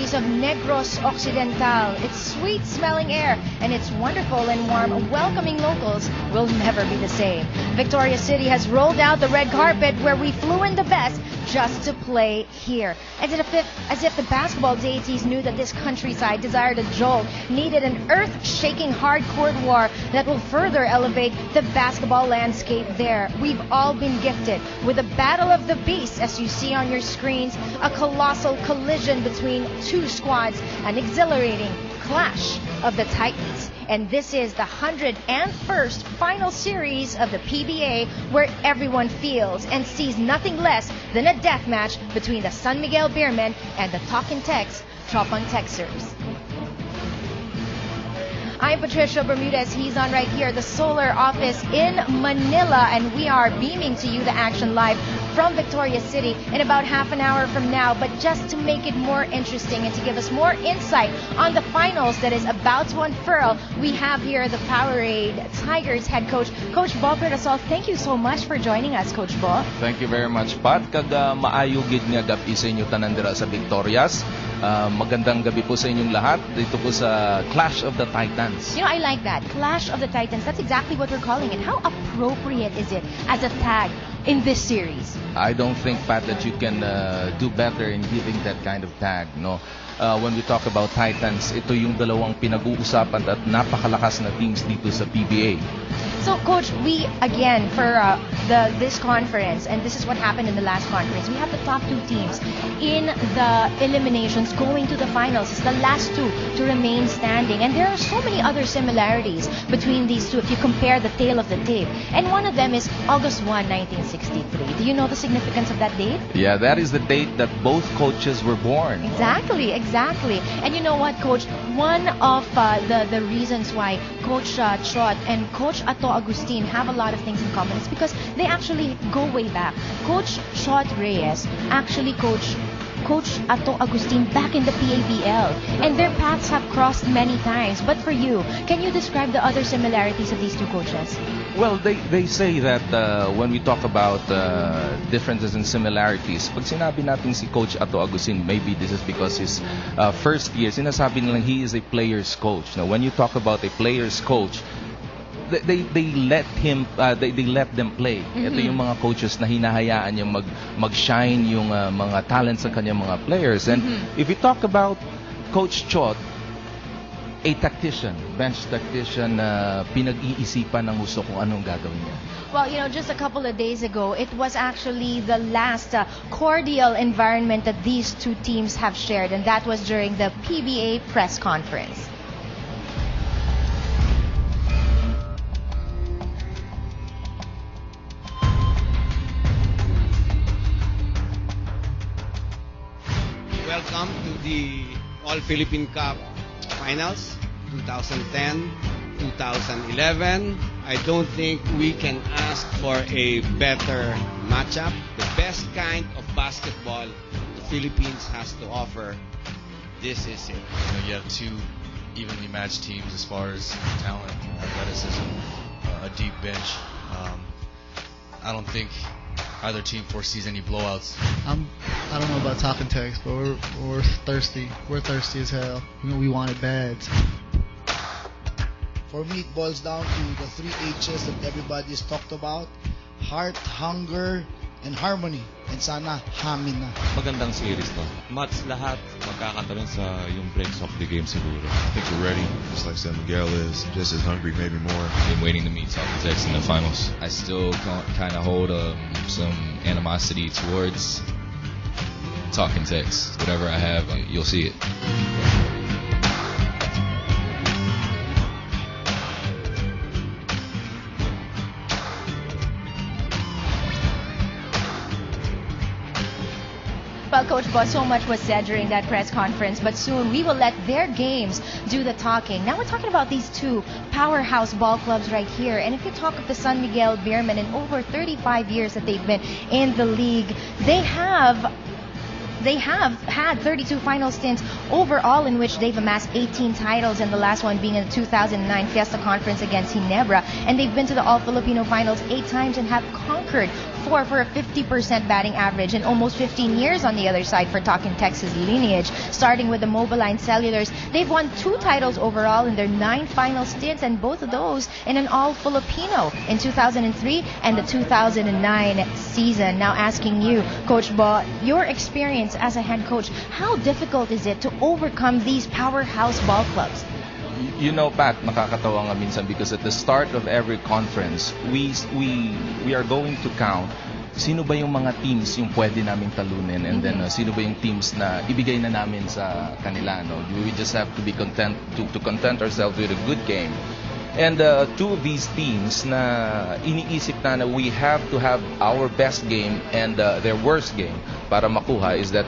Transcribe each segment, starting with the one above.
breeze of Negros Occidental, its sweet-smelling air, and its wonderful and warm, welcoming locals will never be the same. Victoria City has rolled out the red carpet where we flew in the best just to play here. As if the basketball deities knew that this countryside desired a jolt, needed an earth-shaking hard-court war that will further elevate the basketball landscape there. We've all been gifted with a battle of the beasts, as you see on your screens, a colossal collision between two squads, an exhilarating clash of the titans. And this is the 101st final series of the PBA, where everyone feels and sees nothing less than a death match between the San Miguel Beermen and the Talking Tex Tropang Texers. I'm Patricia Bermudez. He's on right here, the Solar office in Manila, and we are beaming to you the action live from Victoria City in about half an hour from now. But just to make it more interesting and to give us more insight on the finals that is about to unfurl, we have here the Powerade Tigers head coach, Coach Bo Perdasol. Thank you so much for joining us, Coach Bo. Thank you very much, Pat. Kag maayugid nga gabi sa inyo tanan dira sa Victorias. Magandang gabi po sa inyong lahat dito po sa Clash of the Titans. You know, I like that. Clash of the Titans. That's exactly what we're calling it. How appropriate is it as a tag in this series? I don't think, Pat, that you can do better in giving that kind of tag. No, when we talk about Titans, ito yung dalawang pinag-uusapan at napakalakas na teams dito sa PBA. So, Coach, we, again, for this conference, and this is what happened in the last conference, we have the top two teams in the eliminations going to the finals. It's the last two to remain standing. And there are so many other similarities between these two if you compare the tail of the tape. And one of them is August 1, 1963. Do you know the significance of that date? Yeah, that is the date that both coaches were born. Exactly. And you know what, Coach? One of the reasons why Coach Trot and Coach Ato Agustin have a lot of things in common is because they actually go way back. Coach Trot Reyes actually coached Coach Ato Agustin back in the PABL, and their paths have crossed many times. But for you, can you describe the other similarities of these two coaches? Well, they say that when we talk about differences and similarities, pag sinabi natin si Coach Ato Agustin, maybe this is because his first year, sinasabi nilang he is a player's coach. Now, when you talk about a player's coach, they let them play. Mm-hmm. Ito yung mga coaches na hinahayaan yung mag-shine yung mga talents sa kanyang mga players. And if we talk about Coach Chot, a tactician, bench tactician, pinag-iisipan ng gusto kung anong gagawin niya. Well, you know, just a couple of days ago, it was actually the last cordial environment that these two teams have shared, and that was during the PBA press conference. Welcome to the All-Philippine Cup Finals 2010, 2011. I don't think we can ask for a better matchup. The best kind of basketball the Philippines has to offer. This is it. You have two evenly matched teams as far as talent, athleticism, a deep bench. I don't think either team foresees any blowouts. I don't know about Talking Tex, but we're thirsty. We're thirsty as hell. We want it bad. For me, it boils down to the 3 H's that everybody's talked about: heart, hunger, and harmony. And sana, hamin na. Magandang series to. Mats lahat magkakaroon sa yung breaks of the game siguro. I think we're ready, just like San Miguel is, just as hungry, maybe more. Been waiting to meet Talking Tex in the finals. I still kind of hold some animosity towards Talking Tex. Whatever I have, you'll see it. Well, Coach Bo, so much was said during that press conference, but soon we will let their games do the talking. Now we're talking about these two powerhouse ball clubs right here. And if you talk of the San Miguel Beermen, in over 35 years that they've been in the league, they have had 32 final stints overall, in which they've amassed 18 titles, and the last one being in the 2009 Fiesta Conference against Ginebra. And they've been to the All-Filipino Finals 8 times and have conquered 4 for a 50% batting average and almost 15 years on the other side for Talking Texas lineage. Starting with the Mobiline Cellulars, they've won 2 titles overall in their 9 final stints, and both of those in an all-Filipino in 2003 and the 2009 season. Now asking you, Coach Bo, your experience as a head coach, how difficult is it to overcome these powerhouse ball clubs? You know, Pat, nakakatawa nga minsan because at the start of every conference, we are going to count sino ba yung mga teams yung pwede naming talunin, and then sino ba yung teams na ibigay na namin sa kanila, no? We just have to be content to content ourselves with a good game. And 2 of these teams na iniisip na we have to have our best game and their worst game para makuha is that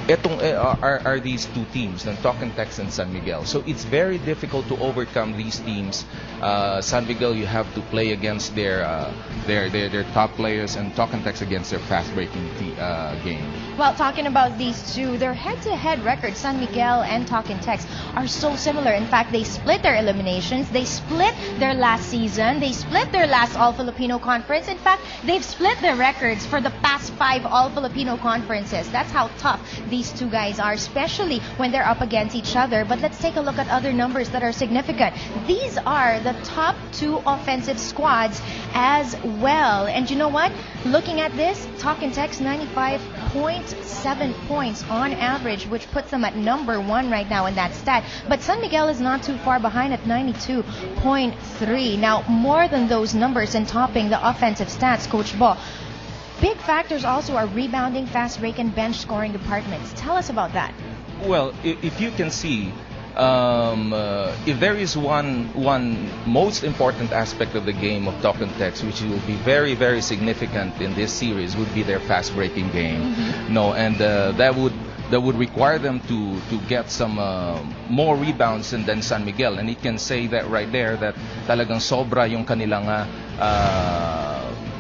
are these 2 teams, ng Talking Tex and San Miguel. So it's very difficult to overcome these teams. San Miguel, you have to play against their top players, and Talking Tex against their fast-breaking game. Well, talking about these 2, their head-to-head records, San Miguel and Talking Tex, are so similar. In fact, they split their eliminations. They split their last season. They split their last All-Filipino Conference. In fact, they've split their records for the past 5 All-Filipino Conferences. That's how tough these 2 guys are, especially when they're up against each other. But let's take a look at other numbers that are significant. These are the top 2 offensive squads as well. And you know what? Looking at this, Talking Tex 95.7 points on average, which puts them at number 1 right now in that stat. But San Miguel is not too far behind at 92.3. Now, more than those numbers and topping the offensive stats, Coach Bo, big factors also are rebounding, fast break, and bench scoring departments. Tell us about that. Well, if you can see, if there is one most important aspect of the game of Talking Tex, which will be very, very significant in this series, would be their fast-breaking game. No, and that would require them to get some more rebounds than San Miguel, and it can say that right there that talagang sobra yung kanilang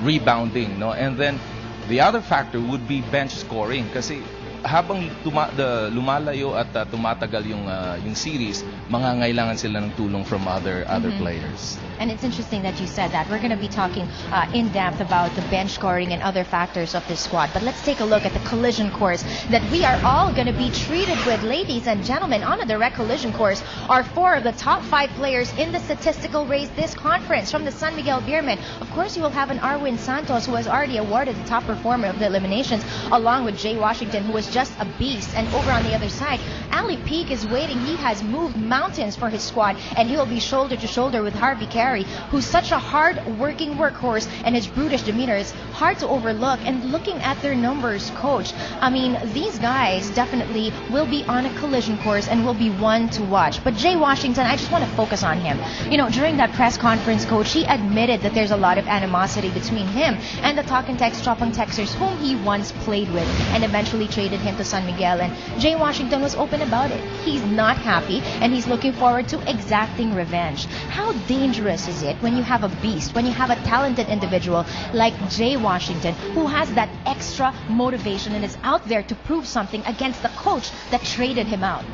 rebounding, no? And then the other factor would be bench scoring, kasi habang lumalayo at tumatagal yung series, mangangailangan sila ng tulong from other players. And it's interesting that you said that. We're going to be talking in depth about the bench scoring and other factors of this squad. But let's take a look at the collision course that we are all going to be treated with. Ladies and gentlemen, on a direct collision course are 4 of the top 5 players in the statistical race this conference. From the San Miguel Beermen, of course, you will have an Arwin Santos, who was already awarded the top performer of the eliminations, along with Jay Washington, who was just a beast. And over on the other side, Ali Peak is waiting. He has moved mountains for his squad, and he will be shoulder to shoulder with Harvey Carey, who's such a hard-working workhorse, and his brutish demeanor is hard to overlook. And looking at their numbers, Coach, I mean, these guys definitely will be on a collision course and will be one to watch. But Jay Washington, I just want to focus on him. You know, during that press conference, Coach, he admitted that there's a lot of animosity between him and the Talking Tex Tropang Texers, whom he once played with and eventually traded him to San Miguel. And Jay Washington was open about it. He's not happy, and he's looking forward to exacting revenge. How dangerous is it when you have a beast, when you have a talented individual like Jay Washington, who has that extra motivation and is out there to prove something against the coach that traded him out?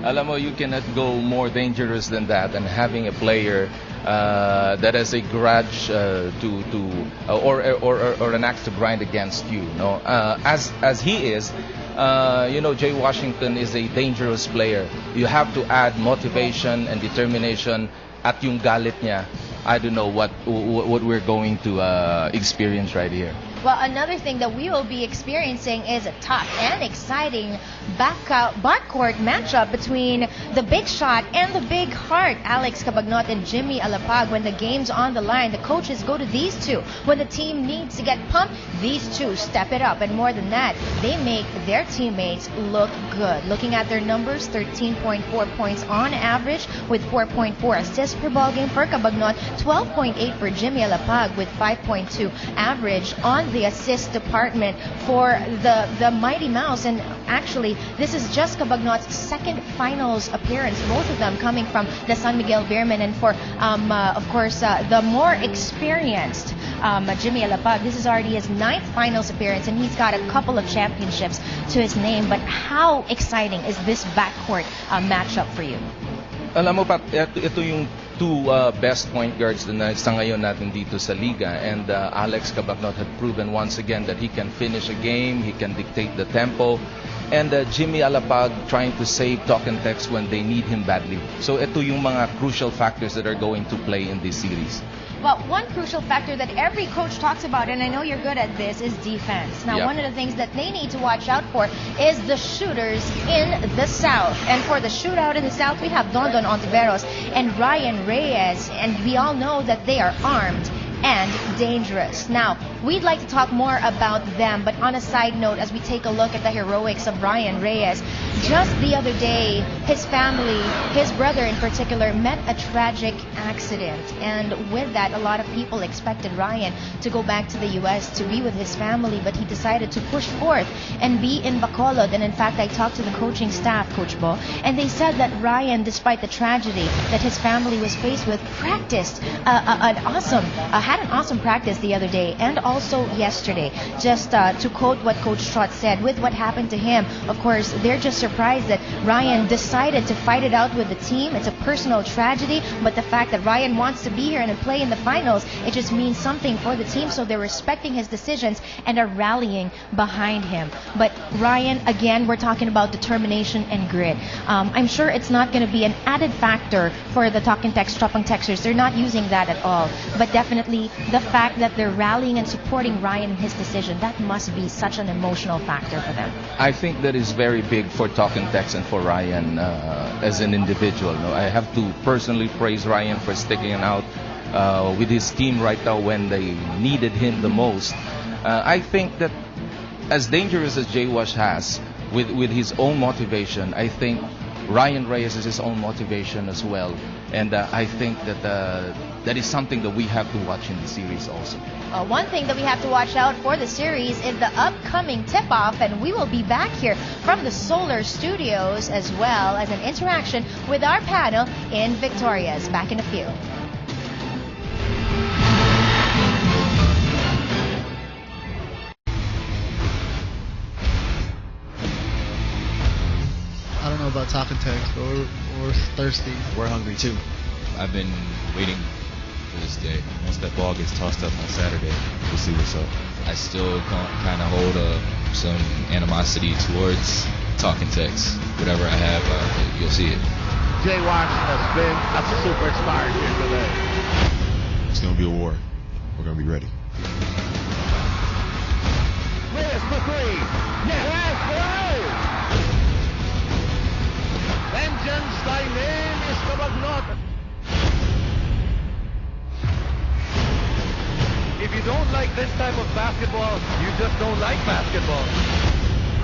Alam mo, you cannot go more dangerous than that, and having a player that has a grudge or an axe to grind against you, no? As he is, Jay Washington is a dangerous player. You have to add motivation and determination at yung galit niya. I don't know what we're going to experience right here. Well, another thing that we will be experiencing is a tough and exciting backcourt matchup between the big shot and the big heart, Alex Cabagnot and Jimmy Alapag. When the game's on the line, the coaches go to these 2. When the team needs to get pumped, these 2 step it up. And more than that, they make their teammates look good. Looking at their numbers, 13.4 points on average with 4.4 assists per ball game for Cabagnot, 12.8 for Jimmy Alapag with 5.2 average on the assist department for the Mighty Mouse. And actually, this is just Cabagnot's second finals appearance, both of them coming from the San Miguel Beermen. And for, of course, the more experienced Jimmy Alapag, this is already his 9th finals appearance, and he's got a couple of championships to his name. But how exciting is this backcourt matchup for you? Alam mo, Pat, ito yung two best point guards na sa ngayon natin dito sa liga, and Alex Cabacnot had proven once again that he can finish a game, he can dictate the tempo, and Jimmy Alapag trying to save talk and text when they need him badly. So ito yung mga crucial factors that are going to play in this series. Well, one crucial factor that every coach talks about, and I know you're good at this, is defense. Now, Yep. one of the things that they need to watch out for is the shooters in the South. And for the shootout in the South, we have Dondon Ontiveros and Ryan Reyes, and we all know that they are armed and dangerous. Now, we'd like to talk more about them, but on a side note, as we take a look at the heroics of Ryan Reyes, just the other day, his family, his brother in particular, met a tragic accident. And with that, a lot of people expected Ryan to go back to the U.S. to be with his family, but he decided to push forth and be in Bacolod. And in fact, I talked to the coaching staff, Coach Bo, and they said that Ryan, despite the tragedy that his family was faced with, practiced had an awesome practice the other day and also yesterday. Just to quote what Coach Trott said, with what happened to him, of course, they're just surprised that Ryan decided to fight it out with the team. It's a personal tragedy, but the fact that Ryan wants to be here and play in the finals, it just means something for the team, so they're respecting his decisions and are rallying behind him. But Ryan, again, we're talking about determination and grit. I'm sure it's not going to be an added factor for the Talk and Text, Tropang Texters. They're not using that at all. But definitely the fact that they're rallying and supporting Ryan in his decision, that must be such an emotional factor for them. I think that is very big for Talk and Text and for Ryan as an individual. No? I have to personally praise Ryan for sticking out with his team right now when they needed him the most. I think that as dangerous as Jay Wash has with his own motivation, I think Ryan Reyes has his own motivation as well. And I think that that is something that we have to watch in the series also. One thing that we have to watch out for the series is the upcoming tip-off, and we will be back here from the Solar Studios as well as an interaction with our panel in Victoria's. Back in a few. I don't know about Talk and Text, but we're thirsty. We're hungry too. I've been waiting for this day. Once that ball gets tossed up on Saturday, we'll see what's up. I still kind of hold some animosity towards Talk and Text. Whatever I have, you'll see it. Jay Wash has been a superstar here today. It's going to be a war. We're going to be ready. Reyes for three. Yes, right. Vengeance, thy name is Cabagnot. If you don't like this type of basketball, you just don't like basketball.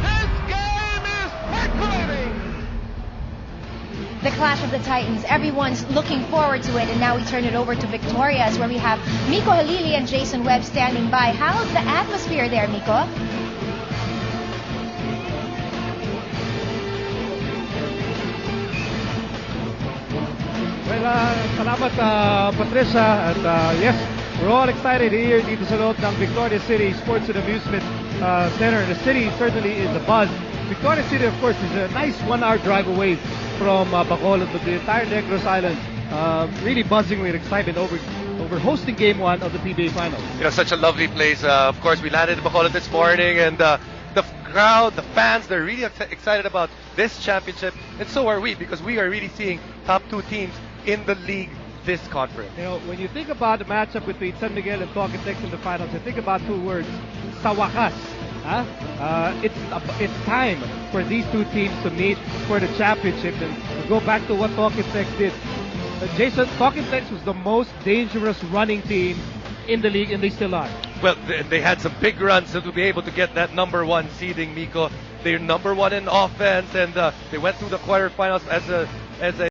This game is percolating. The Clash of the Titans. Everyone's looking forward to it, and now we turn it over to Victoria's, where we have Miko Halili and Jason Webb standing by. How's the atmosphere there, Miko? Well, salamat Patricia, and yes, we're all excited here dito sa loob ng Victoria City Sports and Amusement Center. The city certainly is a buzz. Victoria City, of course, is a nice 1-hour drive away from Bacolod, but the entire Negros Island really buzzing with excitement over hosting Game 1 of the PBA Finals. You know, such a lovely place. Of course, we landed in Bacolod this morning, and the crowd, the fans, they're really excited about this championship, and so are we, because we are really seeing top two teams in the league this conference. You know, when you think about the matchup between San Miguel and Talk and Text in the finals, you think about two words: sa wakas. It's time for these two teams to meet for the championship. And go back to what Talk and Text did. Jason, Talk and Text was the most dangerous running team in the league, and they still are. Well, they had some big runs to be able to get that number one seeding, Miko. They're number one in offense, and they went through the quarterfinals as a